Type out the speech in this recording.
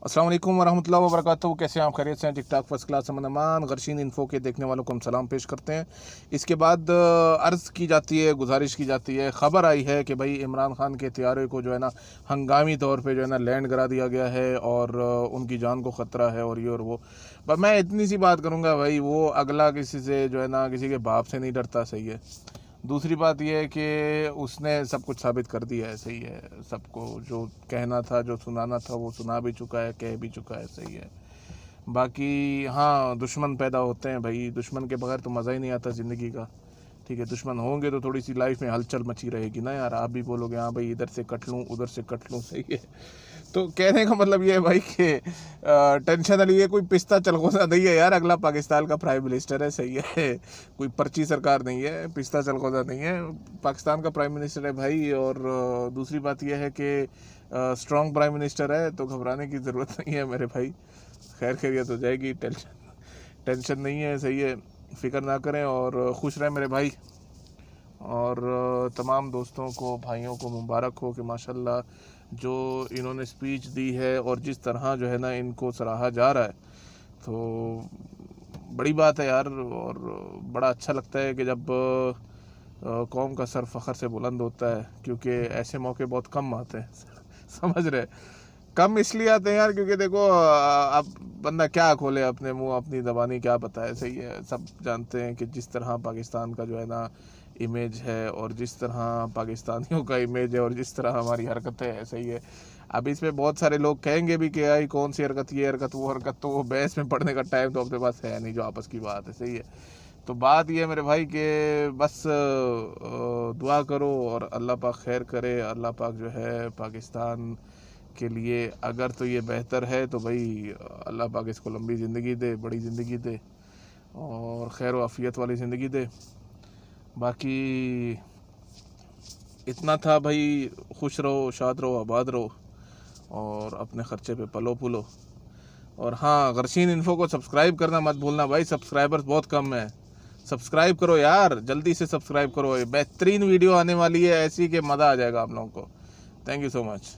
अस्सलाम वालेकुम वरहमतुल्लाहि वबरकातुहू। कैसे हैं आप? खैरियत से हैं? ठीक ठाक, फर्स्ट क्लास। अमन गर्शीन इन्फो के देखने वालों को हम सलाम पेश करते हैं। इसके बाद अर्ज़ की जाती है, गुजारिश की जाती है, ख़बर आई है कि भाई इमरान खान के तैयारे को जो है ना हंगामी तौर पे जो है ना लैंड करा दिया गया है और उनकी जान को ख़तरा है और ये और वो। पर मैं इतनी सी बात करूँगा भाई, वो अगला किसी से जो है ना किसी के बाप से नहीं डरता, सही है। दूसरी बात यह है कि उसने सब कुछ साबित कर दिया है, सही है। सबको जो कहना था, जो सुनाना था, वो सुना भी चुका है, कह भी चुका है, सही है। बाकी हाँ, दुश्मन पैदा होते हैं भाई, दुश्मन के बगैर तो मज़ा ही नहीं आता ज़िंदगी का। ठीक है, दुश्मन होंगे तो थोड़ी सी लाइफ में हलचल मची रहेगी ना यार। आप भी बोलोगे हाँ भाई इधर से कट लूँ, उधर से कट लूँ, सही है। तो कहने का मतलब ये है भाई कि टेंशन वाली ये कोई पिस्ता चलगोजा नहीं है यार। अगला पाकिस्तान का प्राइम मिनिस्टर है, सही है। कोई पर्ची सरकार नहीं है, पिस्ता चलगोजा नहीं है, पाकिस्तान का प्राइम मिनिस्टर है भाई। और दूसरी बात यह है कि स्ट्रॉन्ग प्राइम मिनिस्टर है, तो घबराने की ज़रूरत नहीं है मेरे भाई। खैर खैरियत हो जाएगी, टेंशन नहीं है, सही है। फ़िक्र ना करें और खुश रहें मेरे भाई। और तमाम दोस्तों को, भाइयों को मुबारक हो कि माशाल्लाह जो इन्होंने स्पीच दी है और जिस तरह जो है ना इनको सराहा जा रहा है, तो बड़ी बात है यार। और बड़ा अच्छा लगता है कि जब कौम का सर फ़ख्र से बुलंद होता है, क्योंकि ऐसे मौके बहुत कम आते हैं। समझ रहे? कम इसलिए आते हैं यार क्योंकि देखो अब बंदा क्या खोले अपने मुंह, अपनी ज़बानी क्या बताए, सही है। सब जानते हैं कि जिस तरह पाकिस्तान का जो है ना इमेज है और जिस तरह पाकिस्तानियों का इमेज है और जिस तरह हमारी हरकतें हैं, सही है। अब इसमें बहुत सारे लोग कहेंगे भी कि आई कौन सी हरकत, ये हरकत, वो हरकत, तो वो बहस में पढ़ने का टाइम तो अपने पास है नहीं, जो आपस की बात है, सही है। तो बात ये है मेरे भाई कि बस दुआ करो और अल्लाह पाक खैर करे। अल्लाह पाक जो है पाकिस्तान के लिए अगर तो ये बेहतर है तो भाई अल्लाह पाक इसको लंबी ज़िंदगी दे, बड़ी ज़िंदगी दे और खैर व आफियत वाली ज़िंदगी दे। बाकी इतना था भाई, खुश रहो, शाद रहो, आबाद रहो और अपने ख़र्चे पे पलो पुलो। और हाँ, गर्शीन इन्फो को सब्सक्राइब करना मत भूलना भाई, सब्सक्राइबर्स बहुत कम है। सब्सक्राइब करो यार, जल्दी से सब्सक्राइब करो। बेहतरीन वीडियो आने वाली है ऐसी कि मज़ा आ जाएगा आप लोगों को। Thank you so much.